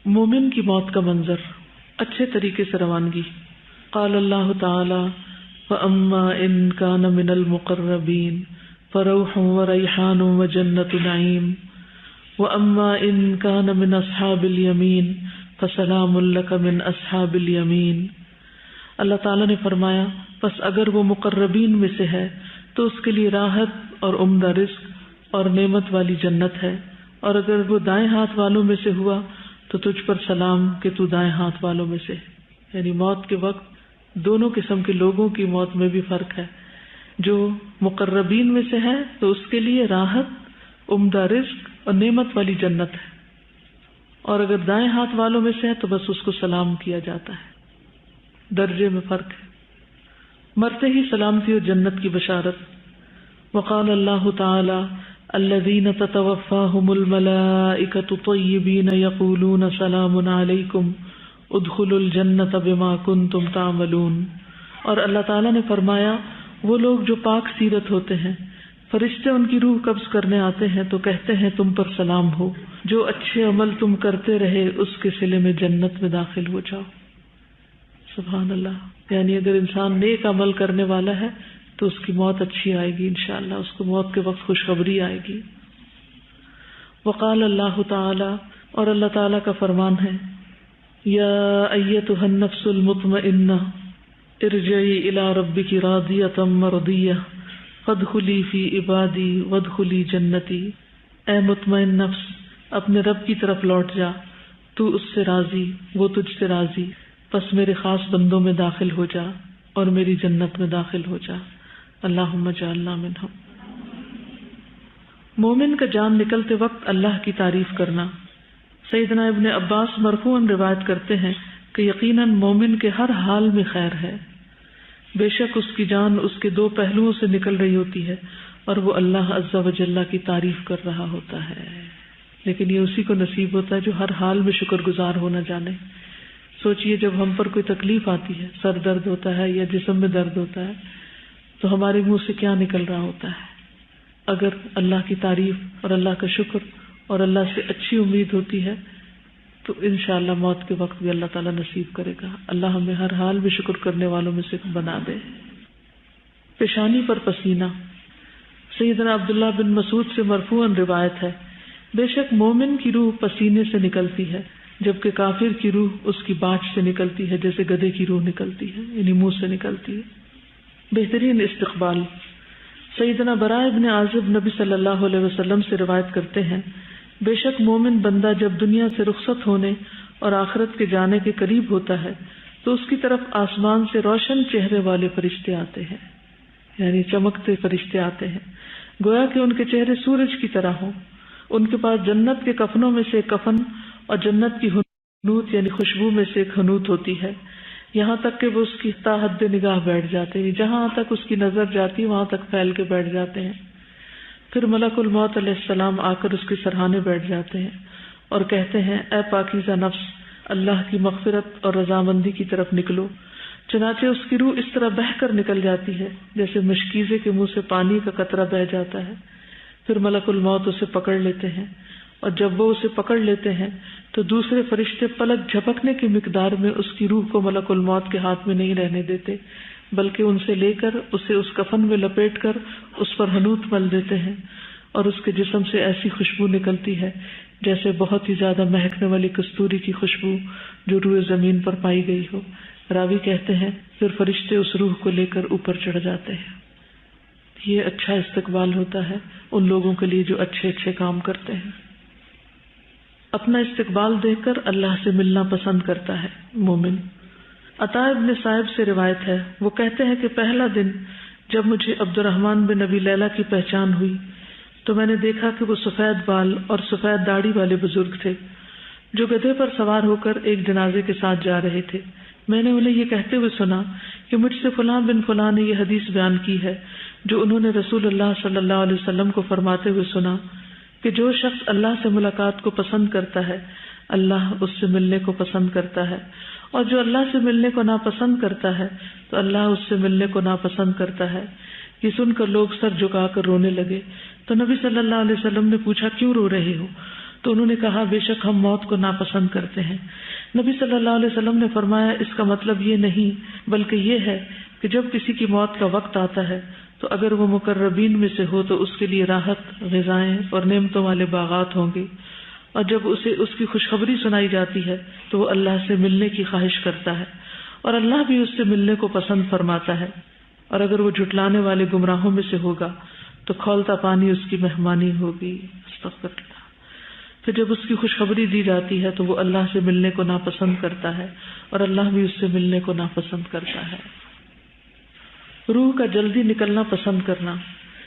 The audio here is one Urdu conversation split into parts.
مومن کی موت کا منظر، اچھے طریقے سے روانگی۔ قال اللہ تعالی فَأَمَّا إِن كَانَ مِنَ الْمُقَرَّبِينَ فَرَوْحٌ وَرَيْحَانٌ وَجَنَّةُ نَعِيمٍ وَأَمَّا إِن كَانَ مِنْ أَصْحَابِ الْيَمِينِ فَسَلَامٌ لَكَ مِنْ أَصْحَابِ الْيَمِينِ۔ اللہ تعالیٰ نے فرمایا پس اگر وہ مقربین میں سے ہے تو اس کے لیے راحت اور عمدہ رزق اور نعمت والی جنت ہے، اور اگر وہ دائیں ہاتھ والوں میں سے ہوا تو تجھ پر سلام کہ تو دائیں ہاتھ والوں میں سے۔ یعنی موت کے وقت دونوں قسم کے لوگوں کی موت میں بھی فرق ہے۔ جو مقربین میں سے ہے تو اس کے لیے راحت، عمدہ رزق اور نعمت والی جنت ہے، اور اگر دائیں ہاتھ والوں میں سے ہے تو بس اس کو سلام کیا جاتا ہے، درجے میں فرق ہے۔ مرتے ہی سلامتی اور جنت کی بشارت۔ وقال اللہ تعالی الذین تتوفاہم الملائکۃ طیبین یقولون سلام علیکم ادخلوا الجنۃ بما کنتم تعملون۔ اور اللہ تعالیٰ نے فرمایا وہ لوگ جو پاک سیرت ہوتے ہیں، فرشتے ان کی روح قبض کرنے آتے ہیں تو کہتے ہیں تم پر سلام ہو، جو اچھے عمل تم کرتے رہے اس کے صلے میں جنت میں داخل ہو جاؤ۔ سبحان اللہ۔ یعنی اگر انسان نیک عمل کرنے والا ہے تو اس کی موت اچھی آئے گی انشاءاللہ، اس کو موت کے وقت خوشخبری آئے گی۔ وقال اللہ تعالی، اور اللہ تعالیٰ کا فرمان ہے یا ایتھا النفس المطمئنہ ارجعی الی ربک راضیۃ مرضیہ فادخلی فی عبادی وادخلی جنتی۔ اے مطمئن نفس، اپنے رب کی طرف لوٹ جا، تو اس سے راضی، وہ تجھ سے راضی، پس میرے خاص بندوں میں داخل ہو جا اور میری جنت میں داخل ہو جا۔ اللہم اجعلنا منہم۔ مومن کا جان نکلتے وقت اللہ کی تعریف کرنا۔ سیدنا ابن عباس مرفوعاً روایت کرتے ہیں کہ یقیناً مومن کے ہر حال میں خیر ہے، بے شک اس کی جان اس کے دو پہلوؤں سے نکل رہی ہوتی ہے اور وہ اللہ عز و جل کی تعریف کر رہا ہوتا ہے، لیکن یہ اسی کو نصیب ہوتا ہے جو ہر حال میں شکر گزار ہونا جانے۔ سوچئے جب ہم پر کوئی تکلیف آتی ہے، سر درد ہوتا ہے یا جسم میں درد ہوتا ہے، تو ہمارے منہ سے کیا نکل رہا ہوتا ہے؟ اگر اللہ کی تعریف اور اللہ کا شکر اور اللہ سے اچھی امید ہوتی ہے تو انشاءاللہ موت کے وقت بھی اللہ تعالیٰ نصیب کرے گا۔ اللہ ہمیں ہر حال میں شکر کرنے والوں میں سے بنا دے۔ پیشانی پر پسینہ۔ سیدنا عبداللہ بن مسعود سے مرفوعاً روایت ہے بے شک مومن کی روح پسینے سے نکلتی ہے جبکہ کافر کی روح اس کی باچھ سے نکلتی ہے، جیسے گدھے کی روح نکلتی ہے، یعنی منہ سے نکلتی ہے۔ بہترین استقبال۔ سیدنا براء بن عازب نبی صلی اللہ علیہ وسلم سے روایت کرتے ہیں بے شک مومن بندہ جب دنیا سے رخصت ہونے اور آخرت کے جانے کے قریب ہوتا ہے تو اس کی طرف آسمان سے روشن چہرے والے فرشتے آتے ہیں، یعنی چمکتے فرشتے آتے ہیں، گویا کہ ان کے چہرے سورج کی طرح ہوں۔ ان کے پاس جنت کے کفنوں میں سے ایک کفن اور جنت کی حنوت یعنی خوشبو میں سے ایک حنوت ہوتی ہے، یہاں تک کہ وہ اس کی تا حد نگاہ بیٹھ جاتے ہیں، جہاں تک اس کی نظر جاتی وہاں تک پھیل کے بیٹھ جاتے ہیں۔ پھر ملک الموت علیہ السلام آ کر اس کے سرہانے بیٹھ جاتے ہیں اور کہتے ہیں اے پاکیزہ نفس، اللہ کی مغفرت اور رضامندی کی طرف نکلو۔ چنانچہ اس کی روح اس طرح بہہ کر نکل جاتی ہے جیسے مشکیزے کے منہ سے پانی کا قطرہ بہہ جاتا ہے۔ پھر ملک الموت اسے پکڑ لیتے ہیں، اور جب وہ اسے پکڑ لیتے ہیں تو دوسرے فرشتے پلک جھپکنے کی مقدار میں اس کی روح کو ملک الموت کے ہاتھ میں نہیں رہنے دیتے، بلکہ ان سے لے کر اسے اس کفن میں لپیٹ کر اس پر حنوت مل دیتے ہیں، اور اس کے جسم سے ایسی خوشبو نکلتی ہے جیسے بہت ہی زیادہ مہکنے والی کستوری کی خوشبو جو روئے زمین پر پائی گئی ہو۔ راوی کہتے ہیں پھر فرشتے اس روح کو لے کر اوپر چڑھ جاتے ہیں۔ یہ اچھا استقبال ہوتا ہے ان لوگوں کے لیے جو اچھے اچھے کام کرتے ہیں۔ اپنا استقبال دیکھ کر اللہ سے ملنا پسند کرتا ہے مومن۔ عطا ابن صائب سے روایت ہے، وہ کہتے ہیں کہ پہلا دن جب مجھے عبد الرحمن بن ابی لیلہ کی پہچان ہوئی تو میں نے دیکھا کہ وہ سفید بال اور سفید داڑھی والے بزرگ تھے جو گدھے پر سوار ہو کر ایک جنازے کے ساتھ جا رہے تھے۔ میں نے انہیں یہ کہتے ہوئے سنا کہ مجھ سے فلاں بن فلاں نے یہ حدیث بیان کی ہے جو انہوں نے رسول اللہ صلی اللہ علیہ وسلم کو فرماتے ہوئے سنا کہ جو شخص اللہ سے ملاقات کو پسند کرتا ہے اللہ اس سے ملنے کو پسند کرتا ہے، اور جو اللہ سے ملنے کو ناپسند کرتا ہے تو اللہ اس سے ملنے کو ناپسند کرتا ہے۔ یہ سن کر لوگ سر جھکا کر رونے لگے تو نبی صلی اللہ علیہ وسلم نے پوچھا کیوں رو رہے ہو؟ تو انہوں نے کہا بے شک ہم موت کو ناپسند کرتے ہیں۔ نبی صلی اللہ علیہ وسلم نے فرمایا اس کا مطلب یہ نہیں بلکہ یہ ہے کہ جب کسی کی موت کا وقت آتا ہے تو اگر وہ مقربین میں سے ہو تو اس کے لیے راحت، غذائیں اور نعمتوں والے باغات ہوں گے، اور جب اسے اس کی خوشخبری سنائی جاتی ہے تو وہ اللہ سے ملنے کی خواہش کرتا ہے اور اللہ بھی اس سے ملنے کو پسند فرماتا ہے، اور اگر وہ جھٹلانے والے گمراہوں میں سے ہوگا تو کھولتا پانی اس کی مہمانی ہوگی۔ استغفر اللہ۔ پھر جب اس کی خوشخبری دی جاتی ہے تو وہ اللہ سے ملنے کو ناپسند کرتا ہے اور اللہ بھی اس سے ملنے کو ناپسند کرتا ہے۔ روح کا جلدی نکلنا پسند کرنا۔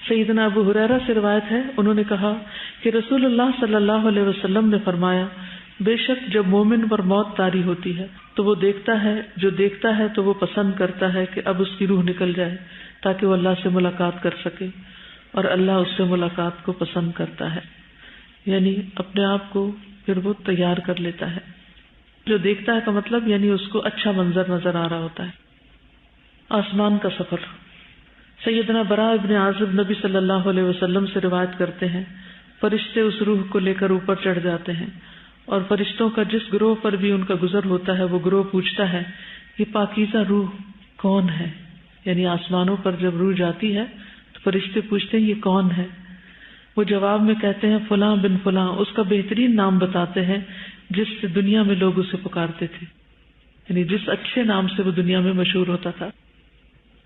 سیدنا ابو ہریرہ سے روایت ہے، انہوں نے کہا کہ رسول اللہ صلی اللہ علیہ وسلم نے فرمایا بے شک جب مومن پر موت طاری ہوتی ہے تو وہ دیکھتا ہے تو وہ پسند کرتا ہے کہ اب اس کی روح نکل جائے تاکہ وہ اللہ سے ملاقات کر سکے، اور اللہ اس سے ملاقات کو پسند کرتا ہے، یعنی اپنے آپ کو پھر وہ تیار کر لیتا ہے۔ جو دیکھتا ہے کا مطلب یعنی اس کو اچھا منظر نظر آ رہا ہوتا ہے۔ آسمان کا سفر۔ سیدنا براء ابن عازب نبی صلی اللہ علیہ وسلم سے روایت کرتے ہیں فرشتے اس روح کو لے کر اوپر چڑھ جاتے ہیں، اور فرشتوں کا جس گروہ پر بھی ان کا گزر ہوتا ہے وہ گروہ پوچھتا ہے یہ پاکیزہ روح کون ہے، یعنی آسمانوں پر جب روح جاتی ہے تو فرشتے پوچھتے ہیں یہ کون ہے، وہ جواب میں کہتے ہیں فلاں بن فلاں، اس کا بہترین نام بتاتے ہیں جس سے دنیا میں لوگ اسے پکارتے تھے، یعنی جس اچھے نام سے وہ دنیا میں مشہور ہوتا تھا،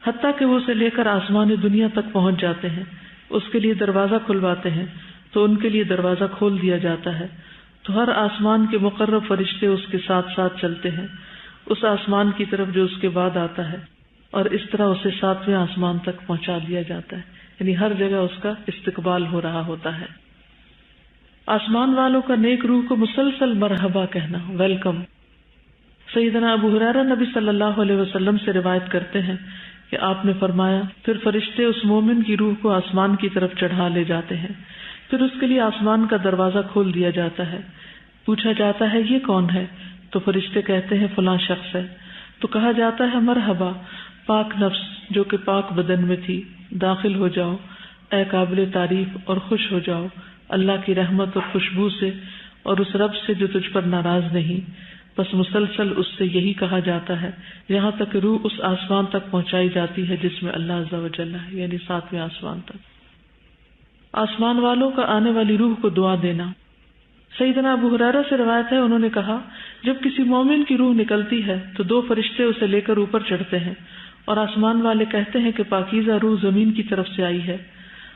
حتیٰ کہ وہ اسے لے کر آسمان دنیا تک پہنچ جاتے ہیں، اس کے لیے دروازہ کھلواتے ہیں تو ان کے لیے دروازہ کھول دیا جاتا ہے، تو ہر آسمان کے مقرب فرشتے اس کے ساتھ ساتھ چلتے ہیں اس آسمان کی طرف جو اس کے بعد آتا ہے، اور اس طرح اسے 7ویں آسمان تک پہنچا دیا جاتا ہے، یعنی ہر جگہ اس کا استقبال ہو رہا ہوتا ہے۔ آسمان والوں کا نیک روح کو مسلسل مرحبا کہنا، ویلکم۔ سیدنا ابو ہریرہ نبی صلی اللہ علیہ وسلم سے روایت کرتے ہیں کہ آپ نے فرمایا پھر فرشتے اس مومن کی روح کو آسمان کی طرف چڑھا لے جاتے ہیں، پھر اس کے لیے آسمان کا دروازہ کھول دیا جاتا ہے، پوچھا جاتا ہے یہ کون ہے، تو فرشتے کہتے ہیں فلاں شخص ہے، تو کہا جاتا ہے مرحبا پاک نفس جو کہ پاک بدن میں تھی، داخل ہو جاؤ اے قابل تعریف اور خوش ہو جاؤ اللہ کی رحمت اور خوشبو سے اور اس رب سے جو تجھ پر ناراض نہیں۔ بس مسلسل اس سے یہی کہا جاتا ہے یہاں تک روح اس آسمان تک پہنچائی جاتی ہے جس میں اللہ عز و جل ہے، یعنی 7ویں آسمان تک۔ آسمان والوں کا آنے والی روح کو دعا دینا۔ سیدنا ابو ہریرہ سے روایت ہے، انہوں نے کہا جب کسی مومن کی روح نکلتی ہے تو 2 فرشتے اسے لے کر اوپر چڑھتے ہیں، اور آسمان والے کہتے ہیں کہ پاکیزہ روح زمین کی طرف سے آئی ہے،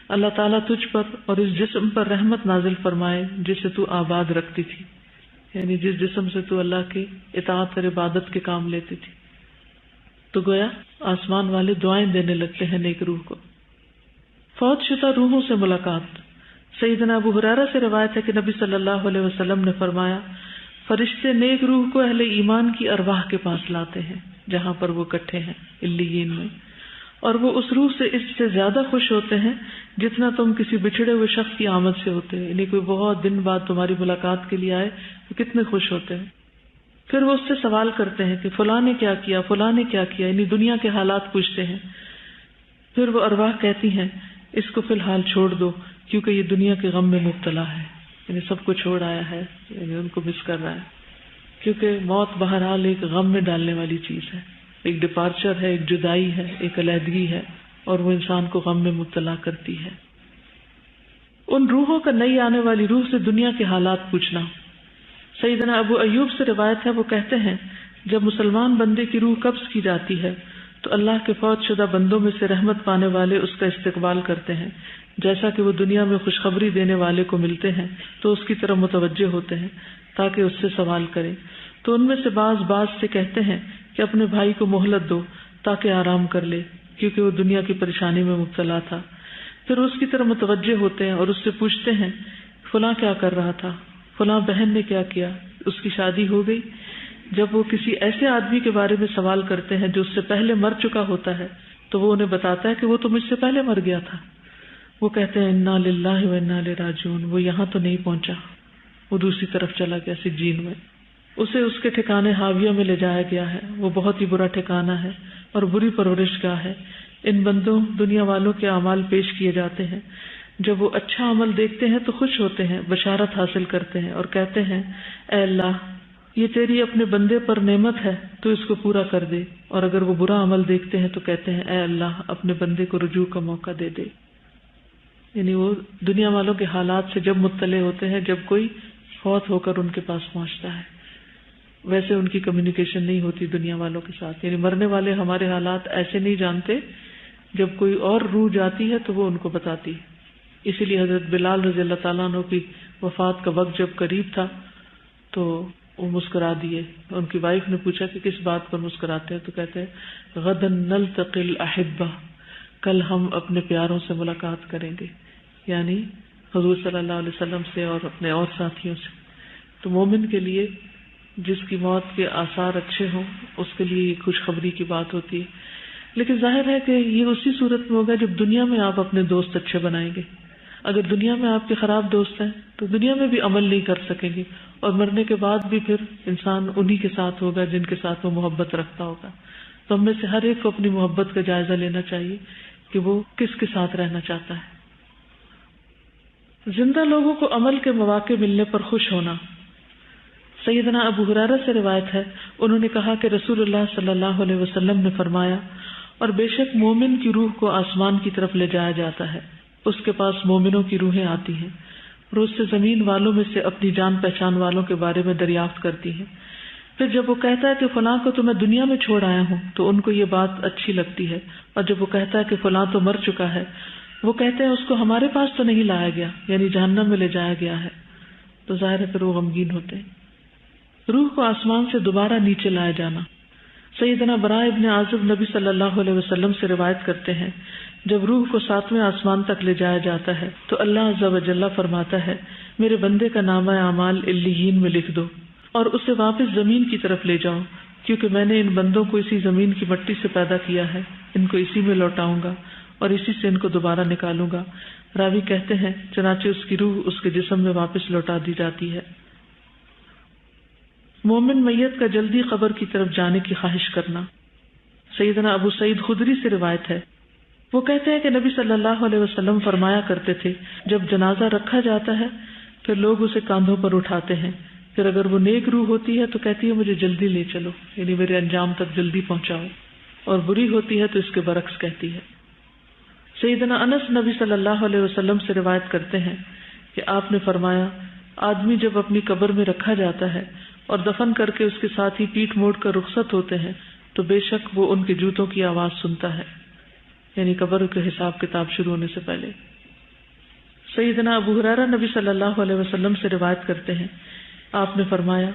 اللہ تعالیٰ تجھ پر اور اس جسم پر رحمت نازل فرمائے جسے تو آباد رکھتی تھی، یعنی جس جسم سے تو اللہ کی اطاعت اور عبادت کے کام لیتی تھی۔ تو گویا آسمان والے دعائیں دینے لگتے ہیں نیک روح کو۔ فوت شدہ روحوں سے ملاقات۔ سیدنا ابو ہریرہ سے روایت ہے کہ نبی صلی اللہ علیہ وسلم نے فرمایا فرشتے نیک روح کو اہل ایمان کی ارواح کے پاس لاتے ہیں جہاں پر وہ اکٹھے ہیں علیین میں، اور وہ اس روح سے اس سے زیادہ خوش ہوتے ہیں جتنا تم کسی بچھڑے ہوئے شخص کی آمد سے ہوتے ہیں، یعنی کوئی بہت دن بعد تمہاری ملاقات کے لیے آئے تو کتنے خوش ہوتے ہیں۔ پھر وہ اس سے سوال کرتے ہیں کہ فلاں نے کیا کیا، فلاں نے کیا کیا، یعنی دنیا کے حالات پوچھتے ہیں۔ پھر وہ ارواح کہتی ہیں اس کو فی الحال چھوڑ دو کیونکہ یہ دنیا کے غم میں مبتلا ہے، یعنی سب کو چھوڑ آیا ہے، یعنی ان کو مس کر رہا ہے، کیونکہ موت بہرحال ایک غم میں ڈالنے والی چیز ہے، ایک ڈپارچر ہے، ایک جدائی ہے، ایک علیحدگی ہے، اور وہ انسان کو غم میں مبتلا کرتی ہے۔ ان روحوں کا نئی آنے والی روح سے دنیا کے حالات پوچھنا۔ سیدنا ابو ایوب سے روایت ہے، وہ کہتے ہیں جب مسلمان بندے کی روح قبض کی جاتی ہے تو اللہ کے فوت شدہ بندوں میں سے رحمت پانے والے اس کا استقبال کرتے ہیں، جیسا کہ وہ دنیا میں خوشخبری دینے والے کو ملتے ہیں تو اس کی طرف متوجہ ہوتے ہیں تاکہ اس سے سوال کریں، تو ان میں سے بعض سے کہتے ہیں کہ اپنے بھائی کو مہلت دو تاکہ آرام کر لے کیونکہ وہ دنیا کی پریشانی میں مبتلا تھا۔ پھر اس کی طرف متوجہ ہوتے ہیں اور اس سے پوچھتے ہیں فلاں کیا کر رہا تھا، فلاں بہن نے کیا کیا، اس کی شادی ہو گئی۔ جب وہ کسی ایسے آدمی کے بارے میں سوال کرتے ہیں جو اس سے پہلے مر چکا ہوتا ہے تو وہ انہیں بتاتا ہے کہ وہ تو مجھ سے پہلے مر گیا تھا۔ وہ کہتے ہیں انا للہ و انا الیہ راجعون، وہ یہاں تو نہیں پہنچا، وہ دوسری طرف چلا گیا سجین میں، اسے اس کے ٹھکانے حاویہ میں لے جایا گیا ہے، وہ بہت ہی برا ٹھکانہ ہے اور بری پرورش گاہ ہے۔ ان بندوں دنیا والوں کے اعمال پیش کیے جاتے ہیں، جب وہ اچھا عمل دیکھتے ہیں تو خوش ہوتے ہیں، بشارت حاصل کرتے ہیں اور کہتے ہیں اے اللہ یہ تیری اپنے بندے پر نعمت ہے، تو اس کو پورا کر دے، اور اگر وہ برا عمل دیکھتے ہیں تو کہتے ہیں اے اللہ اپنے بندے کو رجوع کا موقع دے دے۔ یعنی وہ دنیا والوں کے حالات سے جب مطلع ہوتے ہیں جب کوئی فوت ہو کر ان کے پاس پہنچتا ہے، ویسے ان کی کمیونیکیشن نہیں ہوتی دنیا والوں کے ساتھ، یعنی مرنے والے ہمارے حالات ایسے نہیں جانتے، جب کوئی اور روح جاتی ہے تو وہ ان کو بتاتی ہے۔ اسی لیے حضرت بلال رضی اللہ تعالیٰ عنہ کی وفات کا وقت جب قریب تھا تو وہ مسکرا دیے۔ ان کی وائف نے پوچھا کہ کس بات پر مسکراتے ہیں، تو کہتے ہیں غدا نلتقی الاحبہ، کل ہم اپنے پیاروں سے ملاقات کریں گے، یعنی حضور صلی اللہ علیہ وسلم سے اور اپنے اور ساتھیوں سے۔ تو مومن کے لیے جس کی موت کے آثار اچھے ہوں اس کے لیے یہ خوشخبری کی بات ہوتی ہے، لیکن ظاہر ہے کہ یہ اسی صورت میں ہوگا جب دنیا میں آپ اپنے دوست اچھے بنائیں گے۔ اگر دنیا میں آپ کے خراب دوست ہیں تو دنیا میں بھی عمل نہیں کر سکیں گے، اور مرنے کے بعد بھی پھر انسان انہی کے ساتھ ہوگا جن کے ساتھ وہ محبت رکھتا ہوگا۔ تو ہم میں سے ہر ایک کو اپنی محبت کا جائزہ لینا چاہیے کہ وہ کس کے ساتھ رہنا چاہتا ہے۔ زندہ لوگوں کو عمل کے مواقع ملنے پر خوش ہونا۔ سیدنا ابو ہریرہ سے روایت ہے، انہوں نے کہا کہ رسول اللہ صلی اللہ علیہ وسلم نے فرمایا، اور بے شک مومن کی روح کو آسمان کی طرف لے جایا جاتا ہے، اس کے پاس مومنوں کی روحیں آتی ہیں، روز سے زمین والوں میں سے اپنی جان پہچان والوں کے بارے میں دریافت کرتی ہیں۔ پھر جب وہ کہتا ہے کہ فلاں کو تو میں دنیا میں چھوڑ آیا ہوں تو ان کو یہ بات اچھی لگتی ہے، اور جب وہ کہتا ہے کہ فلاں تو مر چکا ہے، وہ کہتے ہیں اس کو ہمارے پاس تو نہیں لایا گیا، یعنی جہنم میں لے جایا گیا ہے، تو ظاہر ہے پھر وہ غمگین ہوتے ہیں۔ روح کو آسمان سے دوبارہ نیچے لایا جانا۔ سیدنا براء ابن عازب نبی صلی اللہ علیہ وسلم سے روایت کرتے ہیں، جب روح کو 7ویں آسمان تک لے جایا جاتا ہے تو اللہ عز و جل فرماتا ہے میرے بندے کا نامہ اعمال علیین میں لکھ دو اور اسے واپس زمین کی طرف لے جاؤ، کیونکہ میں نے ان بندوں کو اسی زمین کی مٹی سے پیدا کیا ہے، ان کو اسی میں لوٹاؤں گا اور اسی سے ان کو دوبارہ نکالوں گا۔ راوی کہتے ہیں چنانچہ اس کی روح اس کے جسم میں واپس لوٹا دی جاتی ہے۔ مومن میت کا جلدی قبر کی طرف جانے کی خواہش کرنا۔ سیدنا ابو سعید خدری سے روایت ہے، وہ کہتے ہیں کہ نبی صلی اللہ علیہ وسلم فرمایا کرتے تھے جب جنازہ رکھا جاتا ہے پھر لوگ اسے کاندھوں پر اٹھاتے ہیں، پھر اگر وہ نیک روح ہوتی ہے تو کہتی ہے مجھے جلدی لے چلو، یعنی میرے انجام تک جلدی پہنچاؤ، اور بری ہوتی ہے تو اس کے برعکس کہتی ہے۔ سیدنا انس نبی صلی اللہ علیہ وسلم سے روایت کرتے ہیں کہ آپ نے فرمایا آدمی جب اپنی قبر میں رکھا جاتا ہے اور دفن کر کے اس کے ساتھ ہی پیٹھ موڑ کر رخصت ہوتے ہیں تو بے شک وہ ان کے جوتوں کی آواز سنتا ہے، یعنی قبر کے حساب کتاب شروع ہونے سے پہلے۔ سیدنا ابو ہریرہ نبی صلی اللہ علیہ وسلم سے روایت کرتے ہیں، آپ نے فرمایا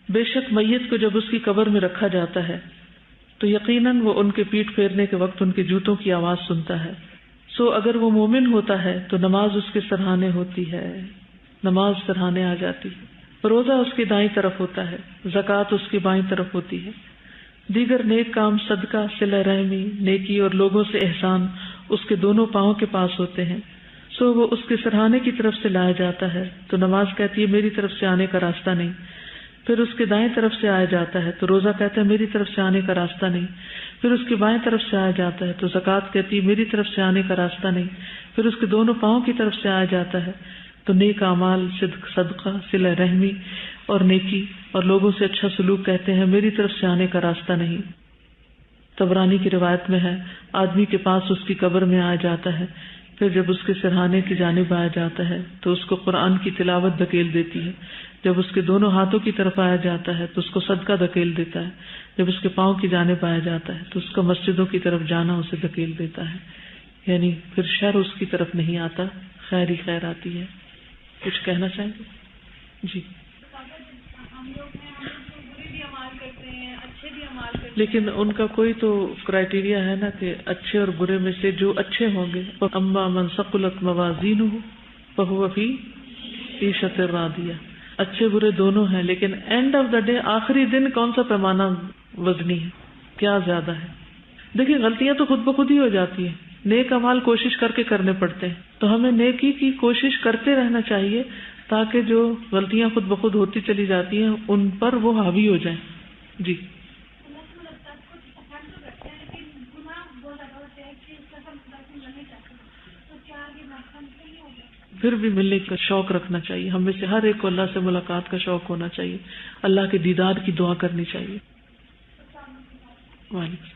بے شک میت کو جب اس کی قبر میں رکھا جاتا ہے تو یقیناً وہ ان کے پیٹھ پھیرنے کے وقت ان کے جوتوں کی آواز سنتا ہے، سو اگر وہ مومن ہوتا ہے تو نماز اس کے سرہانے ہوتی ہے، نماز سرہانے آ جاتی ہے، روزہ اس کی دائیں طرف ہوتا ہے، زکوٰۃ اس کی بائیں طرف ہوتی ہے، دیگر نیک کام صدقہ، صلہ رحمی، نیکی اور لوگوں سے احسان اس کے دونوں پاؤں کے پاس ہوتے ہیں، سو وہ اس کے سرہانے کی طرف سے لایا جاتا ہے تو نماز کہتی ہے میری طرف سے آنے کا راستہ نہیں، پھر اس کے دائیں طرف سے آیا جاتا ہے تو روزہ کہتا ہے میری طرف سے آنے کا راستہ نہیں، پھر اس کی بائیں طرف سے آیا جاتا ہے تو زکوٰۃ کہتی ہے میری طرف سے آنے کا راستہ نہیں، پھر اس کے دونوں پاؤں کی طرف سے آیا جاتا ہے تو نیک اعمال، صدقہ، صلہ رحمی اور نیکی اور لوگوں سے اچھا سلوک کہتے ہیں میری طرف سے آنے کا راستہ نہیں۔ طبرانی کی روایت میں ہے آدمی کے پاس اس کی قبر میں آیا جاتا ہے، پھر جب اس کے سرہانے کی جانب آیا جاتا ہے تو اس کو قرآن کی تلاوت دھکیل دیتی ہے، جب اس کے دونوں ہاتھوں کی طرف آیا جاتا ہے تو اس کو صدقہ دھکیل دیتا ہے، جب اس کے پاؤں کی جانب آیا جاتا ہے تو اس کا مسجدوں کی طرف جانا اسے دھکیل دیتا ہے، یعنی پھر شر اس کی طرف نہیں آتا، خیر ہی خیر آتی ہے۔ کچھ کہنا چاہیں گے؟ جی۔ لیکن ان کا کوئی تو کرائیٹیریا ہے نا کہ اچھے اور برے میں سے جو اچھے ہوں گے، اما من ثقلت موازینہ فہو فی عیشۃ راضیہ، اچھے برے دونوں ہیں، لیکن اینڈ آف دا ڈے آخری دن کون سا پیمانہ وزنی ہے، کیا زیادہ ہے؟ دیکھیں غلطیاں تو خود بخود ہی ہو جاتی ہیں، نیک اعمال کوشش کر کے کرنے پڑتے ہیں، تو ہمیں نیکی کی کوشش کرتے رہنا چاہیے تاکہ جو غلطیاں خود بخود ہوتی چلی جاتی ہیں ان پر وہ حاوی ہو جائیں۔ جی۔ پھر بھی ملنے کا شوق رکھنا چاہیے. ہم میں سے ہر ایک کو اللہ سے ملاقات کا شوق ہونا چاہیے, اللہ کے دیدار کی دعا کرنی چاہیے. وعلیکم.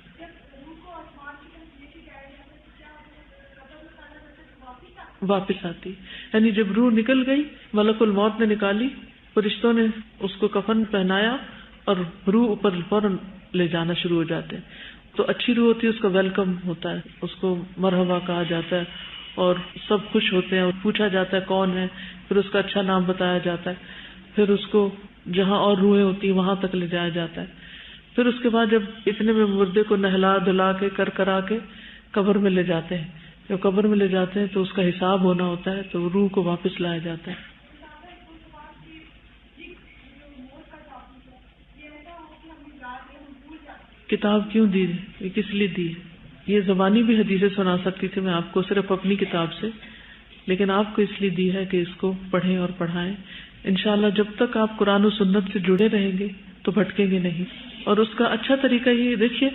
واپس آتی, یعنی جب روح نکل گئی, ملک الموت نے نکالی, فرشتوں نے اس کو کفن پہنایا اور روح اوپر فوراً لے جانا شروع ہو جاتے ہیں. تو اچھی روح ہوتی ہے, اس کا ویلکم ہوتا ہے, اس کو مرحبا کہا جاتا ہے اور سب خوش ہوتے ہیں اور پوچھا جاتا ہے کون ہے, پھر اس کا اچھا نام بتایا جاتا ہے, پھر اس کو جہاں اور روحیں ہوتی ہیں وہاں تک لے جایا جاتا ہے. پھر اس کے بعد جب اتنے میں مردے کو نہلا دھلا کے کرا کے قبر میں لے جاتے ہیں, جب قبر میں لے جاتے ہیں تو اس کا حساب ہونا ہوتا ہے, تو روح کو واپس لایا جاتا ہے. کتاب کیوں دی, یہ کس لیے دی ہے؟ یہ زبانی بھی حدیثیں سنا سکتی تھی میں آپ کو صرف اپنی کتاب سے, لیکن آپ کو اس لیے دی ہے کہ اس کو پڑھیں اور پڑھائیں. انشاءاللہ جب تک آپ قرآن و سنت سے جڑے رہیں گے تو بھٹکیں گے نہیں. اور اس کا اچھا طریقہ یہ دیکھیے,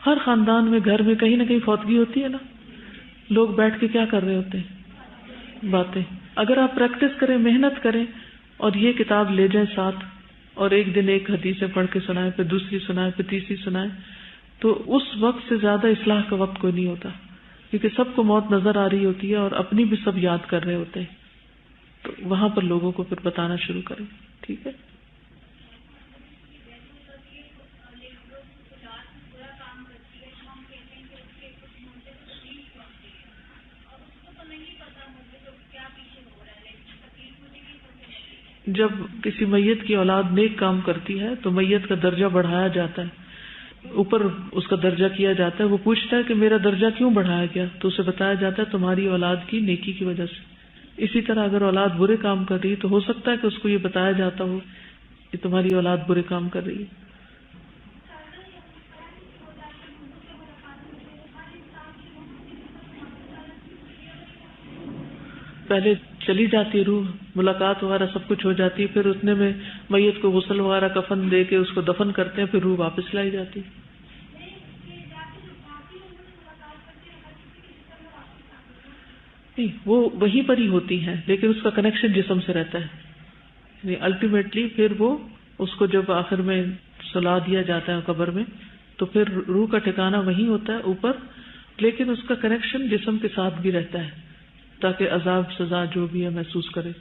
ہر خاندان میں گھر میں کہیں نہ کہیں فوتگی ہوتی ہے نا, لوگ بیٹھ کے کیا کر رہے ہوتے ہیں, باتیں. اگر آپ پریکٹس کریں, محنت کریں اور یہ کتاب لے جائیں ساتھ, اور ایک دن ایک حدیثیں پڑھ کے سنائیں, پھر دوسری سنائیں, پھر تیسری سنائیں, تو اس وقت سے زیادہ اصلاح کا وقت کوئی نہیں ہوتا, کیونکہ سب کو موت نظر آ رہی ہوتی ہے اور اپنی بھی سب یاد کر رہے ہوتے ہیں. تو وہاں پر لوگوں کو پھر بتانا شروع کریں. ٹھیک ہے. جب کسی میت کی اولاد نیک کام کرتی ہے تو میت کا درجہ بڑھایا جاتا ہے, اوپر اس کا درجہ کیا جاتا ہے. وہ پوچھتا ہے کہ میرا درجہ کیوں بڑھایا گیا, تو اسے بتایا جاتا ہے تمہاری اولاد کی نیکی کی وجہ سے. اسی طرح اگر اولاد برے کام کر رہی ہے تو ہو سکتا ہے کہ اس کو یہ بتایا جاتا ہو کہ تمہاری اولاد برے کام کر رہی ہے. پہلے چلی جاتی ہے روح, ملاقات وغیرہ سب کچھ ہو جاتی ہے, پھر اتنے میں میت کو غسل وغیرہ کفن دے کے اس کو دفن کرتے ہیں, پھر روح واپس لائی جاتی ہے. نہیں, وہ وہیں پر ہی ہوتی ہیں, لیکن اس کا کنیکشن جسم سے رہتا ہے. یعنی الٹیمیٹلی پھر وہ اس کو جب آخر میں سلا دیا جاتا ہے قبر میں, تو پھر روح کا ٹھکانہ وہیں ہوتا ہے اوپر, لیکن اس کا کنیکشن جسم کے ساتھ بھی رہتا ہے تاکہ عذاب سزا جو بھی ہے محسوس کرے.